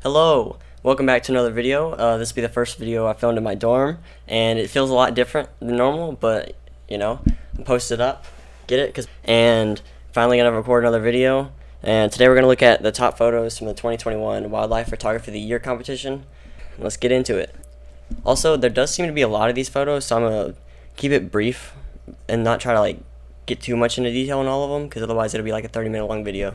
Hello, welcome back to another video. This will be the first video I filmed in my dorm, and it feels a lot different than normal, but I'm posted up, get it? And finally gonna record another video. And today we're gonna look at the top photos from the 2021 Wildlife Photography of the Year competition. Let's get into it. Also, there does seem to be a lot of these photos, so I'm gonna keep it brief and not try to get too much into detail on all of them, because otherwise it'll be like a 30-minute long video.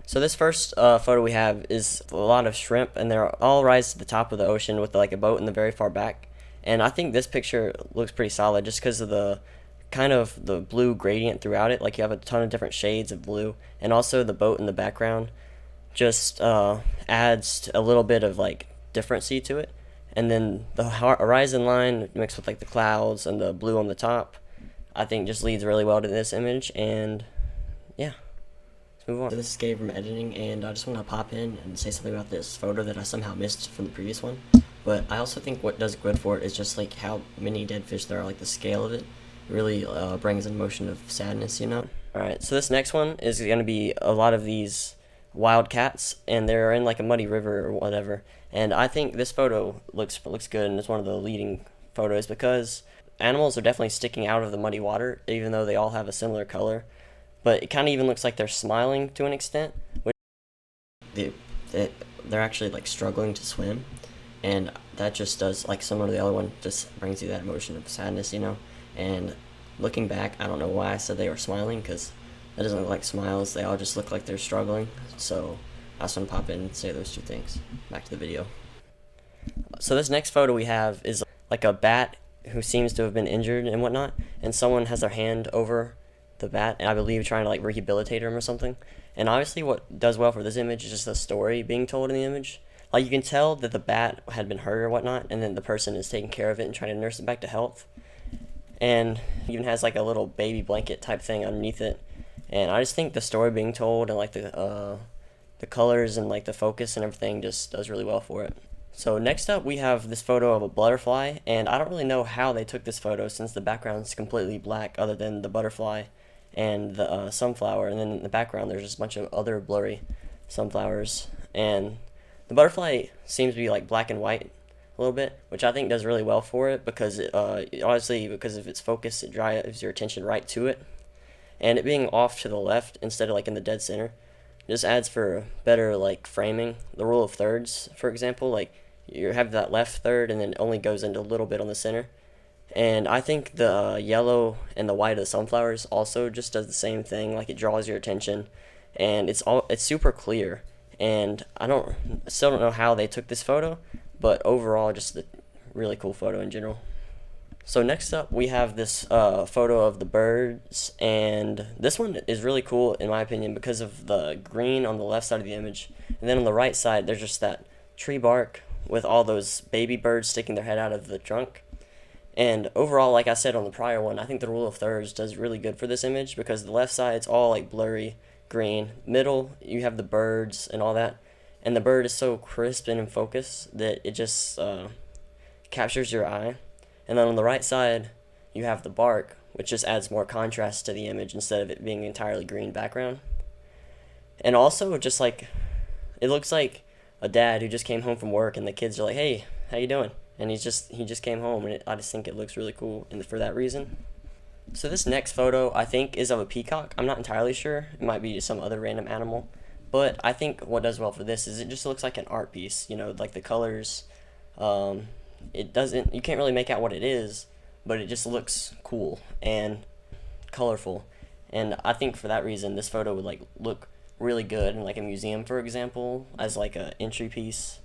So this first photo we have is a lot of shrimp, and they're all rise to the top of the ocean with like a boat in the very far back. And I think this picture looks pretty solid just because of the kind of the blue gradient throughout it. Like you have a ton of different shades of blue, and also the boat in the background just adds a little bit of like differency to it. And then the horizon line mixed with like the clouds and the blue on the top, I think just leads really well to this image. And yeah. Let's move on. So this is Gabe from editing, and I just want to pop in and say something about this photo that I somehow missed from the previous one. But I also think what does good for it is just like how many dead fish there are, like the scale of it really brings an emotion of sadness. Alright, so this next one is going to be a lot of these wild cats, and they're in like a muddy river or whatever. And I think this photo looks good, and it's one of the leading photos because animals are definitely sticking out of the muddy water, even though they all have a similar color. But it kind of even looks like they're smiling to an extent, which they, they're actually like struggling to swim, and that just does, like similar to the other one, just brings you that emotion of sadness. And looking back, I don't know why I said they were smiling, because that doesn't look like smiles. They all just look like they're struggling. So I just want to pop in and say those two things. Back to the video. So this next photo we have is like a bat who seems to have been injured and whatnot, and someone has their hand over the bat, and I believe trying to like rehabilitate him or something. And obviously what does well for this image is just the story being told in the image. Like you can tell that the bat had been hurt or whatnot, and then the person is taking care of it and trying to nurse it back to health. And it even has like a little baby blanket type thing underneath it. And I just think the story being told and like the colors and like the focus and everything just does really well for it. So next up we have this photo of a butterfly, and I don't really know how they took this photo since the background is completely black other than the butterfly and the sunflower, and then in the background there's just a bunch of other blurry sunflowers. And the butterfly seems to be like black and white a little bit, which I think does really well for it because obviously because of its focus, it drives your attention right to it. And it being off to the left instead of like in the dead center just adds for better like framing. The rule of thirds, for example, like you have that left third and then it only goes into a little bit on the center. And I think the yellow and the white of the sunflowers also just does the same thing. Like it draws your attention, and it's super clear. And still don't know how they took this photo, but overall, just a really cool photo in general. So next up, we have this photo of the birds, and this one is really cool in my opinion because of the green on the left side of the image, and then on the right side, there's just that tree bark with all those baby birds sticking their head out of the trunk. And overall, like I said on the prior one, I think the rule of thirds does really good for this image because the left side, it's all like blurry green. Middle, you have the birds and all that. And the bird is so crisp and in focus that it just captures your eye. And then on the right side, you have the bark, which just adds more contrast to the image instead of it being entirely green background. And also, just like, it looks like a dad who just came home from work and the kids are like, hey, how you doing? And he just came home, and I just think it looks really cool for that reason. So this next photo I think is of a peacock. I'm not entirely sure. It might be some other random animal, but I think what does well for this is it just looks like an art piece. Like the colors. It doesn't. You can't really make out what it is, but it just looks cool and colorful. And I think for that reason, this photo would like look really good in like a museum, for example, as like a entry piece.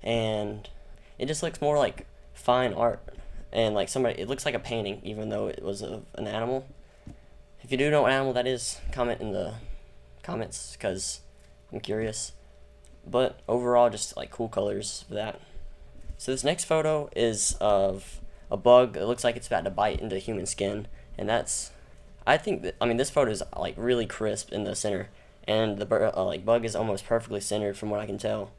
And it just looks more like fine art, and like it looks like a painting even though it was of an animal. If you do know what animal that is, comment in the comments because I'm curious. But overall, just like cool colors for that. So this next photo is of a bug. It looks like it's about to bite into human skin, and I think that, I mean, this photo is like really crisp in the center, and the bug is almost perfectly centered from what I can tell.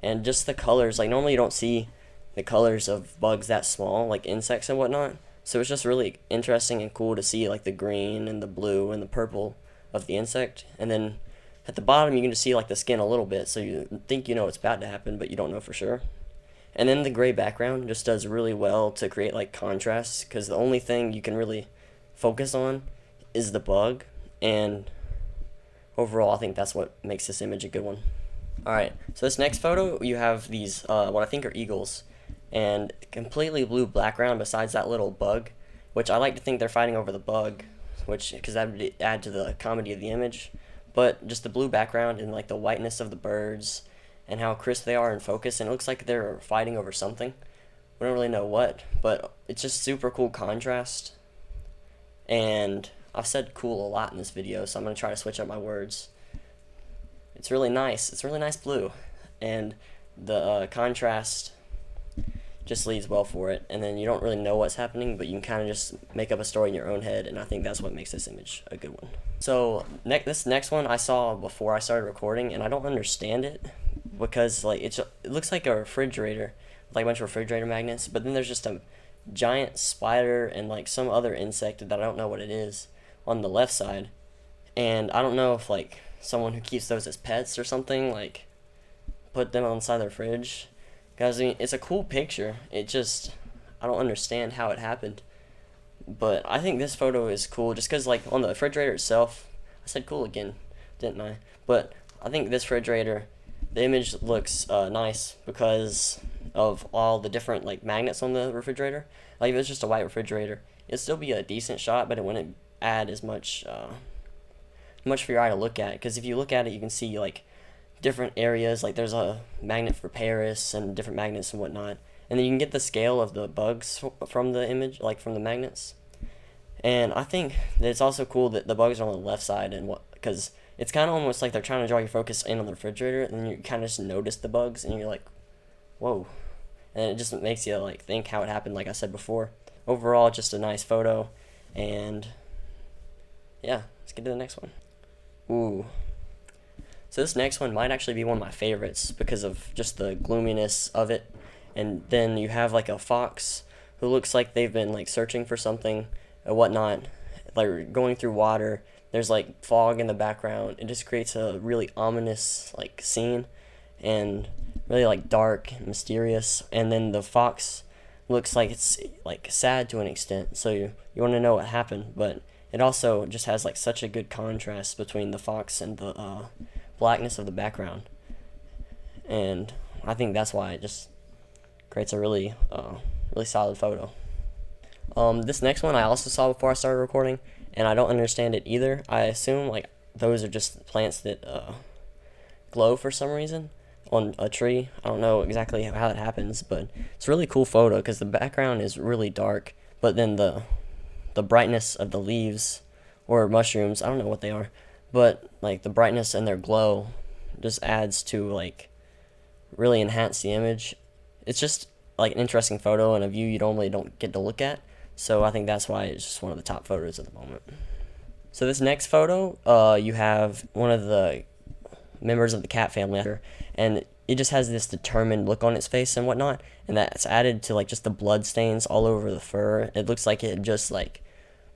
And just the colors, like normally you don't see the colors of bugs that small, like insects and whatnot. So it's just really interesting and cool to see like the green and the blue and the purple of the insect, and then At the bottom, you can just see like the skin a little bit, so you think you know what's about to happen, but you don't know for sure. And then the gray background just does really well to create like contrast, because the only thing you can really focus on is the bug, and overall I think that's what makes this image a good one. Alright, so this next photo, you have these what I think are eagles, and completely blue background besides that little bug, which I like to think they're fighting over the bug, which because that would add to the comedy of the image. But just the blue background and like the whiteness of the birds and how crisp they are in focus, and it looks like they're fighting over something. We don't really know what, but it's just super cool contrast. And I've said cool a lot in this video, so I'm going to try to switch up my words. It's really nice. It's really nice blue. And the contrast just leads well for it. And then you don't really know what's happening, but you can kind of just make up a story in your own head, and I think that's what makes this image a good one. So this next one I saw before I started recording, and I don't understand it because like it looks like a refrigerator, like a bunch of refrigerator magnets, but then there's just a giant spider and like some other insect that I don't know what it is on the left side. And I don't know if like someone who keeps those as pets or something like put them on the side of their fridge. Guys, I mean, it's a cool picture. It just, I don't understand how it happened. But I think this photo is cool just because, like, on the refrigerator itself, I said cool again, didn't I? But I think this refrigerator, the image looks nice because of all the different, like, magnets on the refrigerator. Like, if it's just a white refrigerator, it'd still be a decent shot, but it wouldn't add as much for your eye to look at. Because if you look at it, you can see, like, different areas, like there's a magnet for Paris and different magnets and whatnot, and then you can get the scale of the bugs from the image, like from the magnets. And I think that it's also cool that the bugs are on the left side, and because it's kind of almost like they're trying to draw your focus in on the refrigerator, and then you kind of just notice the bugs and you're like, whoa, and it just makes you like think how it happened, like I said before. Overall, just a nice photo. And yeah, let's get to the next one. Ooh, so this next one might actually be one of my favorites because of just the gloominess of it. And then you have like a fox who looks like they've been like searching for something or whatnot, like going through water. There's like fog in the background. It just creates a really ominous like scene and really like dark and mysterious. And then the fox looks like it's like sad to an extent, so you want to know what happened. But it also just has like such a good contrast between the fox and the blackness of the background, and I think that's why it just creates a really solid photo. This next one I also saw before I started recording, and I don't understand it either. I assume like those are just plants that glow for some reason on a tree. I don't know exactly how that happens, but it's a really cool photo because the background is really dark, but then the brightness of the leaves or mushrooms, I don't know what they are, but like the brightness and their glow just adds to like really enhance the image. It's just like an interesting photo and a view you normally don't get to look at, so I think that's why it's just one of the top photos at the moment. So this next photo, you have one of the members of the cat family, and it just has this determined look on its face and whatnot, and that's added to like just the blood stains all over the fur. It looks like it just like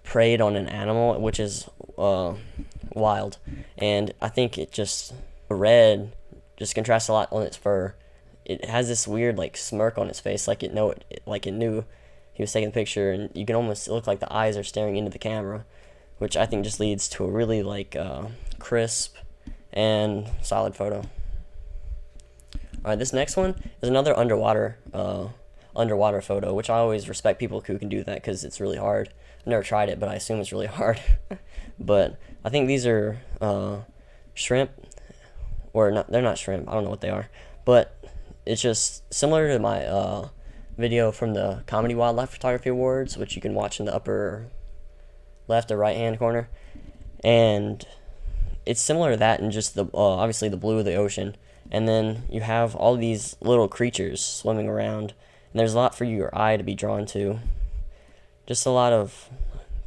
preyed on an animal, which is wild. And I think it just, the red just contrasts a lot on its fur. It has this weird like smirk on its face, like it knew he was taking a picture, and you can almost look like the eyes are staring into the camera, which I think just leads to a really like crisp and solid photo. Alright, this next one is another underwater photo, which I always respect people who can do that because it's really hard. I've never tried it, but I assume it's really hard. But I think these are shrimp, or not, they're not shrimp, I don't know what they are, but it's just similar to my video from the Comedy Wildlife Photography Awards, which you can watch in the upper left or right hand corner, and it's similar to that in just the obviously the blue of the ocean, and then you have all these little creatures swimming around, and there's a lot for your eye to be drawn to. Just a lot of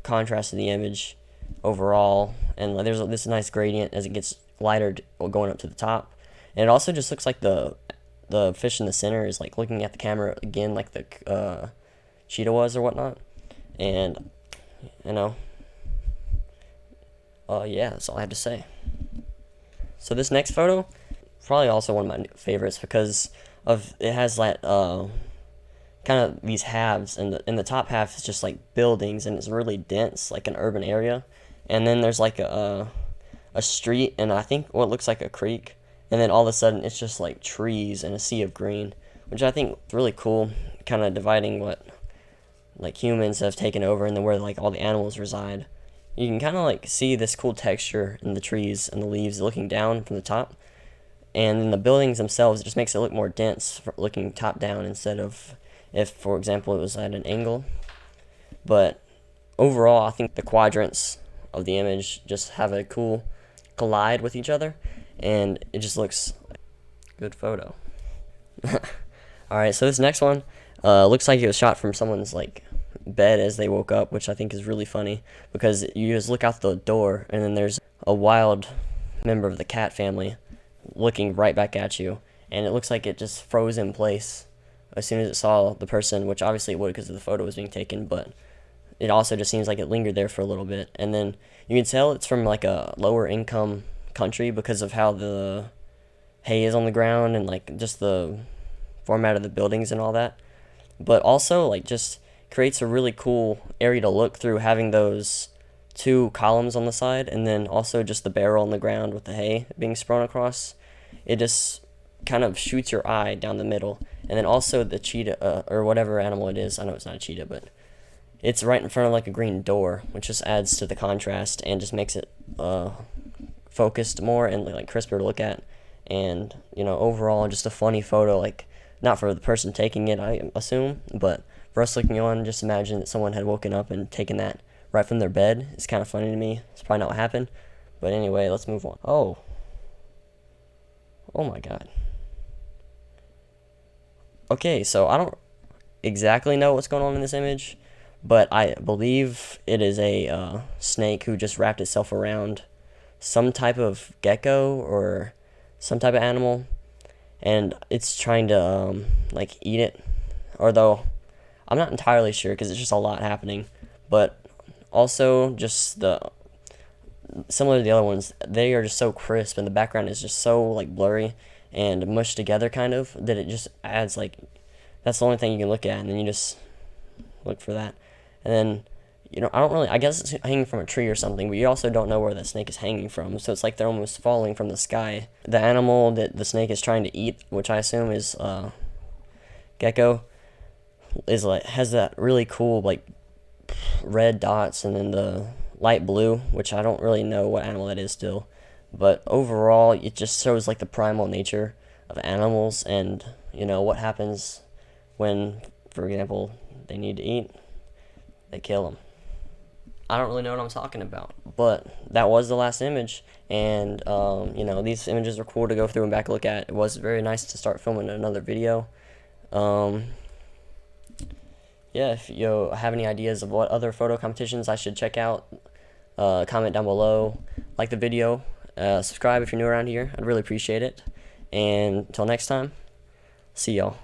contrast in the image overall, and there's this nice gradient as it gets lighter going up to the top, and it also just looks like the fish in the center is like looking at the camera again, like the cheetah was or whatnot. And you know, yeah, that's all I have to say. So this next photo, probably also one of my favorites because of it has that kind of these halves, and the top half is just like buildings and it's really dense, like an urban area, and then there's like a street and I think what looks like a creek, and then all of a sudden it's just like trees and a sea of green, which I think is really cool, kind of dividing what like humans have taken over and then where like all the animals reside. You can kind of like see this cool texture in the trees and the leaves looking down from the top, and in the buildings themselves it just makes it look more dense looking top down instead of if, for example, it was at an angle. But overall, I think the quadrants of the image just have a cool collide with each other, and it just looks like a good photo. Alright, so this next one looks like it was shot from someone's like bed as they woke up, which I think is really funny because you just look out the door and then there's a wild member of the cat family looking right back at you, and it looks like it just froze in place as soon as it saw the person, which obviously it would because the photo was being taken, but it also just seems like it lingered there for a little bit. And then you can tell it's from like a lower income country because of how the hay is on the ground and like just the format of the buildings and all that. But also like just creates a really cool area to look through, having those two columns on the side and then also just the barrel on the ground with the hay being spread across. It just kind of shoots your eye down the middle, and then also the cheetah or whatever animal it is. I know it's not a cheetah, but it's right in front of like a green door, which just adds to the contrast and just makes it focused more and like crisper to look at. And overall, just a funny photo. Like not for the person taking it, I assume, but for us looking on, just imagine that someone had woken up and taken that right from their bed. It's kind of funny to me. It's probably not what happened, but anyway, let's move on. Oh my God. Okay, so I don't exactly know what's going on in this image, but I believe it is a snake who just wrapped itself around some type of gecko or some type of animal, and it's trying to like eat it. Although I'm not entirely sure because it's just a lot happening, but also just similar to the other ones, they are just so crisp and the background is just so like blurry and mushed together kind of that it just adds like that's the only thing you can look at, and then you just look for that. And then I guess it's hanging from a tree or something, but you also don't know where the snake is hanging from, so it's like they're almost falling from the sky. The animal that the snake is trying to eat, which I assume is gecko, is like has that really cool like red dots and then the light blue, which I don't really know what animal that is still, but overall it just shows like the primal nature of animals and what happens when, for example, they need to eat, they kill them. I don't really know what I'm talking about, but that was the last image, and these images are cool to go through and back look at. It was very nice to start filming another video. Yeah, if you have any ideas of what other photo competitions I should check out, comment down below, like the video, subscribe if you're new around here. I'd really appreciate it. And until next time, see y'all.